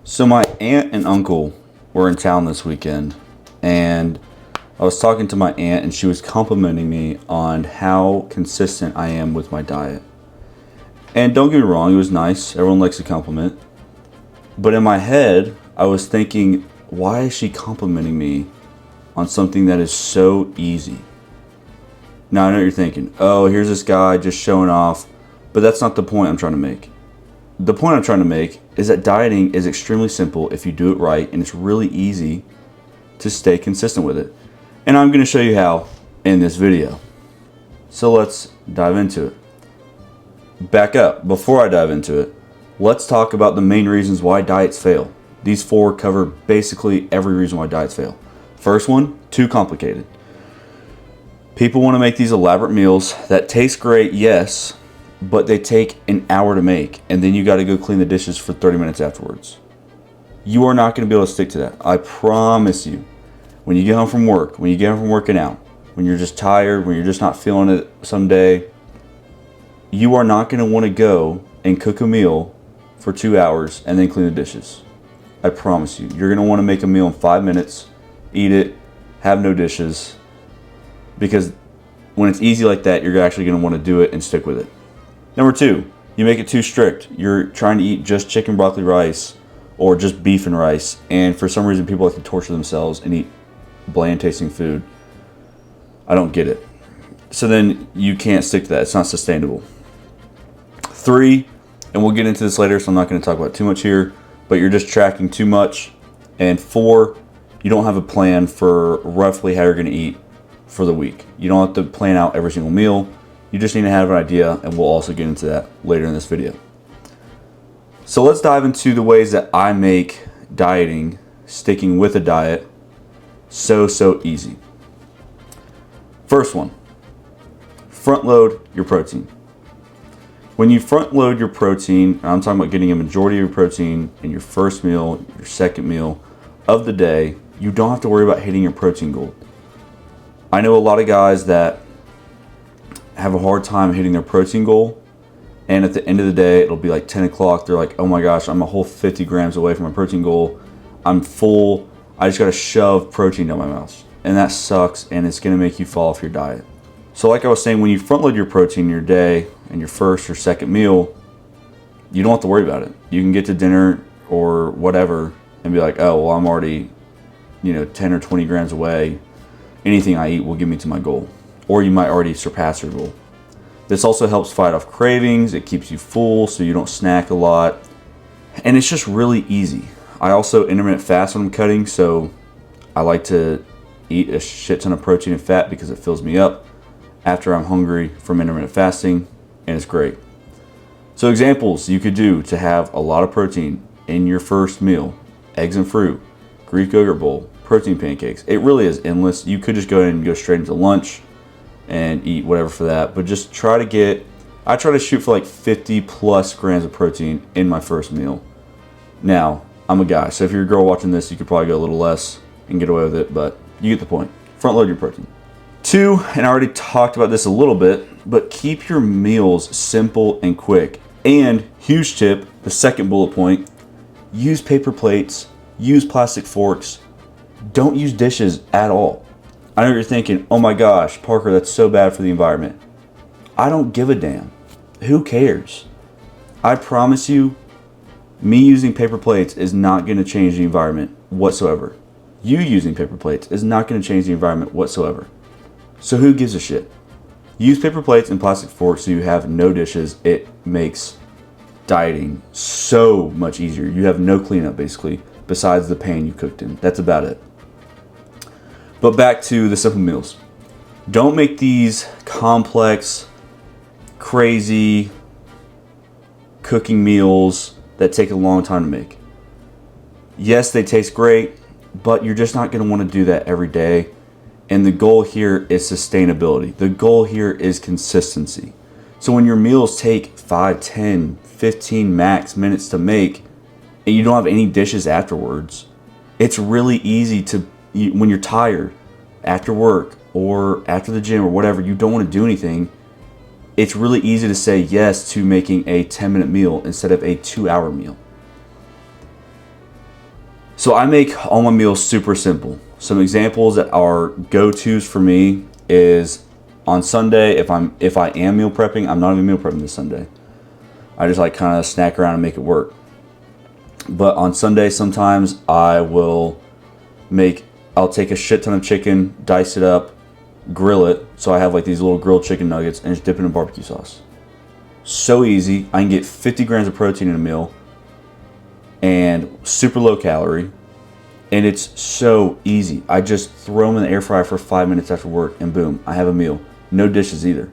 So my aunt and uncle were in town this weekend, and I was talking to my aunt, and she was complimenting me on how consistent I am with my diet. And don't get me wrong, it was nice. Everyone likes a compliment. But in my head, I was thinking, why is she complimenting me on something that is so easy? Now I know what you're thinking, oh, here's this guy just showing off, but that's not the point I'm trying to make. The point I'm trying to make is that dieting is extremely simple if you do it right, and it's really easy to stay consistent with it. And I'm going to show you how in this video. So let's dive into it. Back up, before I dive into it, let's talk about the main reasons why diets fail. These four cover basically every reason why diets fail. First one, too complicated. People want to make these elaborate meals that taste great, yes, but they take an hour to make, and then you got to go clean the dishes for 30 minutes afterwards. You are not going to be able to stick to that. I promise you. When you get home from work, when you get home from working out, when you're just tired, when you're just not feeling it someday, you are not going to want to go and cook a meal for 2 hours and then clean the dishes. I promise you. You're going to want to make a meal in 5 minutes, eat it, have no dishes, because when it's easy like that, you're actually going to want to do it and stick with it. Number two, you make it too strict. You're trying to eat just chicken, broccoli, rice, or just beef and rice, and for some reason people like to torture themselves and eat bland tasting food. I don't get it. So then you can't stick to that. It's not sustainable. Three, and we'll get into this later, so I'm not going to talk about it too much here, but you're just tracking too much. And four, you don't have a plan for roughly how you're going to eat for the week. You don't have to plan out every single meal. You just need to have an idea, and we'll also get into that later in this video. So let's dive into the ways that I make dieting, sticking with a diet, so easy. First one, front load your protein. When you front load your protein, I'm talking about getting a majority of your protein in your first meal, your second meal of the day, you don't have to worry about hitting your protein goal. I know a lot of guys that have a hard time hitting their protein goal, and at the end of the day it'll be like 10 o'clock, they're like, oh my gosh, I'm a whole 50 grams away from my protein goal, I'm full, I just gotta shove protein down my mouth, and that sucks, and it's gonna make you fall off your diet. So like I was saying, when you front load your protein in your day and your first or second meal, you don't have to worry about it. You can get to dinner or whatever and be like, oh well, I'm already 10 or 20 grams away, anything I eat will get me to my goal. Or you might already surpass your goal. This also helps fight off cravings. It keeps you full so you don't snack a lot. And it's just really easy. I also intermittent fast when I'm cutting, so I like to eat a shit ton of protein and fat because it fills me up after I'm hungry from intermittent fasting, and it's great. So examples you could do to have a lot of protein in your first meal: eggs and fruit, Greek yogurt bowl, protein pancakes. It really is endless. You could just go ahead and go straight into lunch and eat whatever for that, but just try to shoot for like 50 plus grams of protein in my first meal. Now, I'm a guy, so if you're a girl watching this, you could probably go a little less and get away with it, but you get the point. Front load your protein. Two, and I already talked about this a little bit, but keep your meals simple and quick. And huge tip, the second bullet point, use paper plates, use plastic forks, don't use dishes at all. I know you're thinking, oh my gosh, Parker, that's so bad for the environment. I don't give a damn. Who cares? I promise you, me using paper plates is not going to change the environment whatsoever. You using paper plates is not going to change the environment whatsoever. So who gives a shit? Use paper plates and plastic forks so you have no dishes. It makes dieting so much easier. You have no cleanup basically, besides the pan you cooked in. That's about it. But back to the simple meals. Don't make these complex, crazy cooking meals that take a long time to make. Yes, they taste great, but you're just not going to want to do that every day. And the goal here is sustainability. The goal here is consistency. So when your meals take 5, 10, 15 max minutes to make, and you don't have any dishes afterwards, it's really easy to, when you're tired after work or after the gym or whatever, you don't want to do anything, it's really easy to say yes to making a 10-minute meal instead of a 2-hour meal. So I make all my meals super simple. Some examples that are go-tos for me is on Sunday, if I am meal prepping, I'm not even meal prepping this Sunday. I just like kind of snack around and make it work. But on Sunday, sometimes I'll take a shit ton of chicken, dice it up, grill it. So I have like these little grilled chicken nuggets and just dip it in barbecue sauce. So easy. I can get 50 grams of protein in a meal and super low calorie. And it's so easy. I just throw them in the air fryer for 5 minutes after work and boom, I have a meal. No dishes either.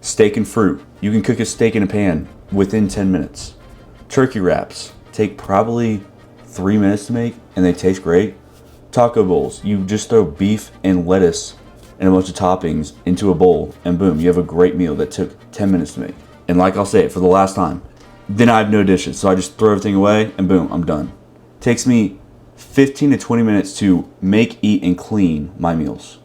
Steak and fruit. You can cook a steak in a pan within 10 minutes. Turkey wraps take probably 3 minutes to make and they taste great. Taco bowls. You just throw beef and lettuce and a bunch of toppings into a bowl and boom, you have a great meal that took 10 minutes to make. And like I'll say it for the last time, then I have no dishes. So I just throw everything away and boom, I'm done. Takes me 15 to 20 minutes to make, eat, and clean my meals.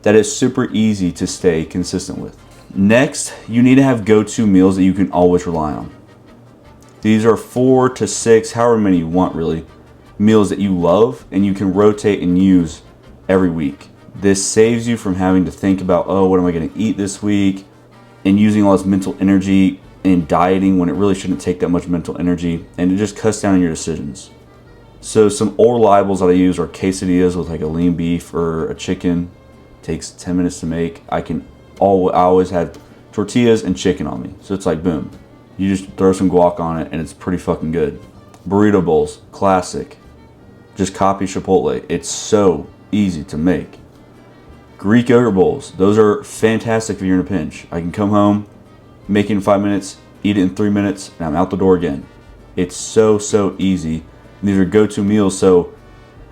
That is super easy to stay consistent with. Next, you need to have go-to meals that you can always rely on. These are 4 to 6, however many you want really, meals that you love and you can rotate and use every week. This saves you from having to think about, oh, what am I going to eat this week? And using all this mental energy in dieting when it really shouldn't take that much mental energy, and it just cuts down on your decisions. So some old reliables that I use are quesadillas with like a lean beef or a chicken. Takes 10 minutes to make. I always have tortillas and chicken on me. So it's like boom. You just throw some guac on it and it's pretty fucking good. Burrito bowls, classic. Just copy Chipotle. It's so easy to make. Greek yogurt bowls. Those are fantastic if you're in a pinch. I can come home, make it in 5 minutes, eat it in 3 minutes, and I'm out the door again. It's so easy. These are go-to meals, so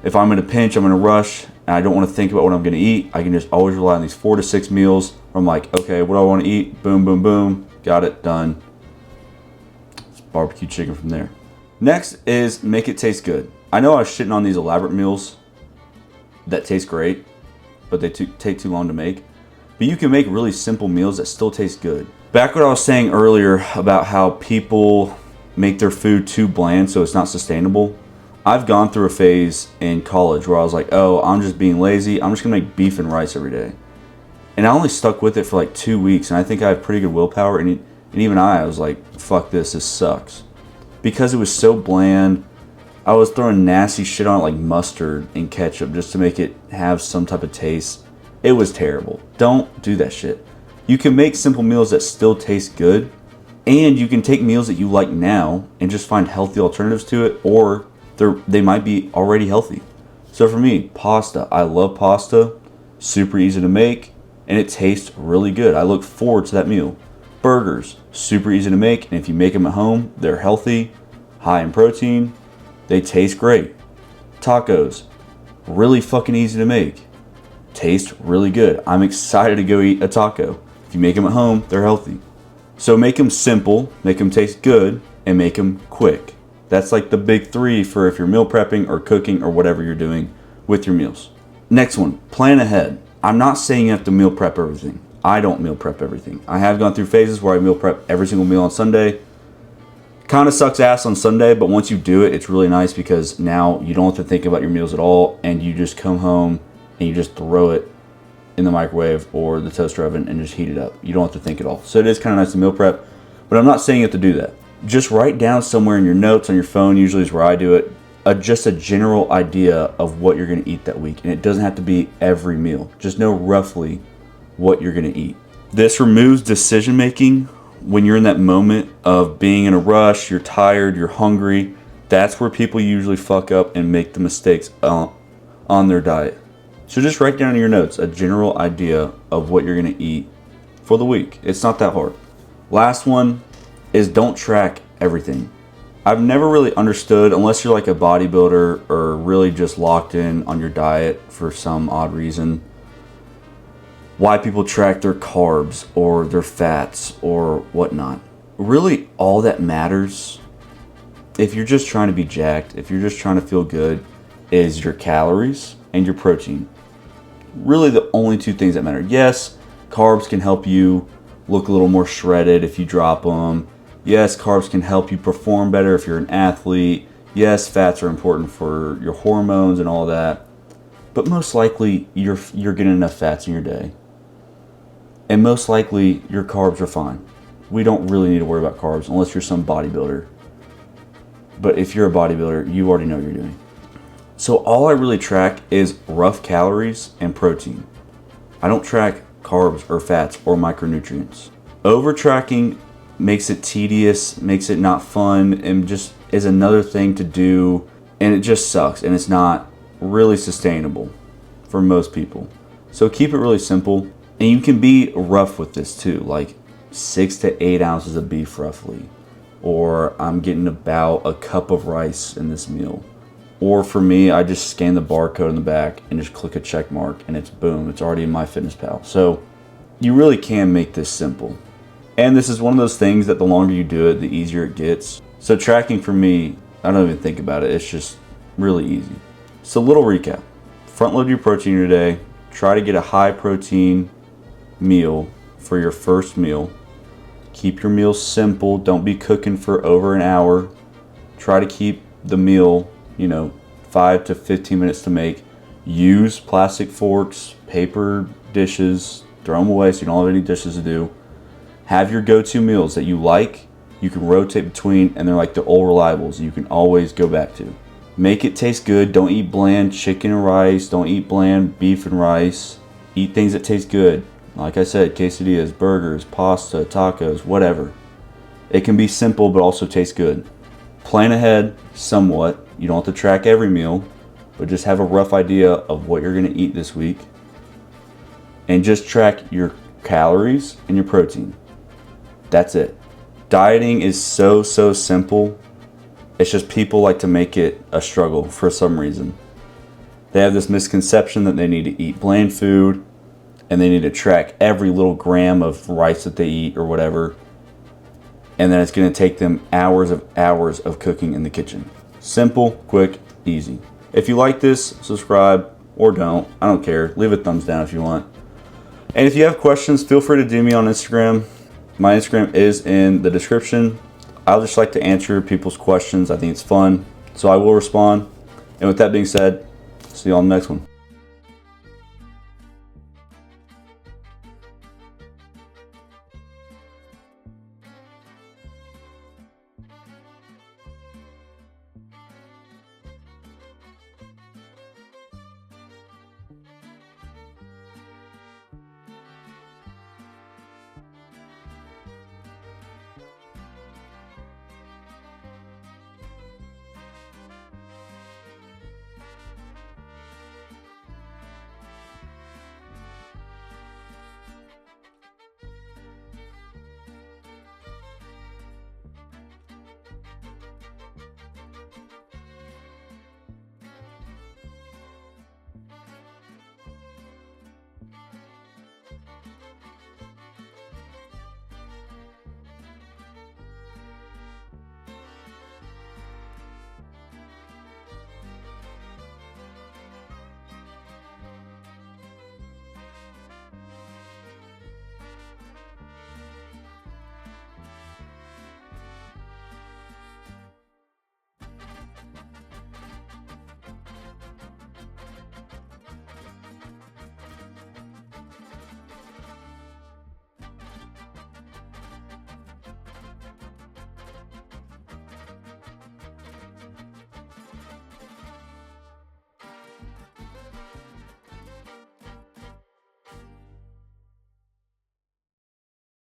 if I'm in a pinch, I'm in a rush, and I don't want to think about what I'm going to eat, I can just always rely on these 4 to 6 meals. I'm like, okay, what do I want to eat? Boom, boom, boom. Got it, done. It's barbecue chicken from there. Next is make it taste good. I know I was shitting on these elaborate meals that taste great, but they take too long to make. But you can make really simple meals that still taste good. Back what I was saying earlier about how people make their food too bland so it's not sustainable. I've gone through a phase in college where I was like, oh, I'm just being lazy. I'm just gonna make beef and rice every day. And I only stuck with it for like 2 weeks, and I think I have pretty good willpower, and even I was like, fuck this sucks. Because it was so bland, I was throwing nasty shit on it like mustard and ketchup just to make it have some type of taste. It was terrible. Don't do that shit. You can make simple meals that still taste good, and you can take meals that you like now and just find healthy alternatives to it, or they might be already healthy. So for me, pasta. I love pasta. Super easy to make, and it tastes really good. I look forward to that meal. Burgers. Super easy to make, and if you make them at home, they're healthy, high in protein, they taste great. Tacos. Really fucking easy to make. Taste really good. I'm excited to go eat a taco. If you make them at home, they're healthy. So make them simple, make them taste good, and make them quick. That's like the big 3 for if you're meal prepping or cooking or whatever you're doing with your meals. Next one, plan ahead. I'm not saying you have to meal prep everything. I don't meal prep everything. I have gone through phases where I meal prep every single meal on Sunday. Kind of sucks ass on Sunday, but once you do it, it's really nice because now you don't have to think about your meals at all, and you just come home and you just throw it in the microwave or the toaster oven and just heat it up. You don't have to think at all. So it is kind of nice to meal prep, but I'm not saying you have to do that. Just write down somewhere in your notes on your phone, usually is where I do it, just a general idea of what you're going to eat that week. And it doesn't have to be every meal. Just know roughly what you're going to eat. This removes decision making when you're in that moment of being in a rush, you're tired, you're hungry. That's where people usually fuck up and make the mistakes on their diet. So just write down in your notes a general idea of what you're going to eat for the week. It's not that hard. Last one is don't track everything. I've never really understood, unless you're like a bodybuilder or really just locked in on your diet for some odd reason, why people track their carbs or their fats or whatnot. Really, all that matters, if you're just trying to be jacked, if you're just trying to feel good, is your calories and your protein. Really the only 2 things that matter. Yes, carbs can help you look a little more shredded if you drop them. Yes, carbs can help you perform better if you're an athlete. Yes, fats are important for your hormones and all that, but most likely you're getting enough fats in your day. And most likely your carbs are fine. We don't really need to worry about carbs unless you're some bodybuilder. But if you're a bodybuilder, you already know what you're doing. So all I really track is rough calories and protein. I don't track carbs or fats or micronutrients. Over tracking makes it tedious, makes it not fun, and just is another thing to do, and it just sucks, and it's not really sustainable for most people. So keep it really simple, and you can be rough with this too, like 6 to 8 ounces of beef roughly, or I'm getting about a cup of rice in this meal. Or for me, I just scan the barcode in the back and just click a check mark, and it's boom, it's already in MyFitnessPal. So you really can make this simple. And this is one of those things that the longer you do it, the easier it gets. So tracking for me, I don't even think about it. It's just really easy. So little recap. Front load your protein your day. Try to get a high protein meal for your first meal. Keep your meals simple. Don't be cooking for over an hour. Try to keep the meal, 5 to 15 minutes to make. Use plastic forks, paper dishes, throw them away so you don't have any dishes to do. Have your go-to meals that you like, you can rotate between, and they're like the old reliables you can always go back to. Make it taste good. Don't eat bland chicken and rice. Don't eat bland beef and rice. Eat things that taste good. Like I said, quesadillas, burgers, pasta, tacos, whatever. It can be simple but also taste good. Plan ahead somewhat. You don't have to track every meal, but just have a rough idea of what you're going to eat this week. And just track your calories and your protein. That's it. Dieting is so simple. It's just people like to make it a struggle for some reason. They have this misconception that they need to eat bland food and they need to track every little gram of rice that they eat or whatever. And then it's going to take them hours of cooking in the kitchen. Simple, quick, easy. If you like this, subscribe or don't. I don't care. Leave a thumbs down if you want. And if you have questions, feel free to DM me on Instagram. My Instagram is in the description. I'll just like to answer people's questions. I think it's fun, so I will respond. And with that being said, see you on the next one.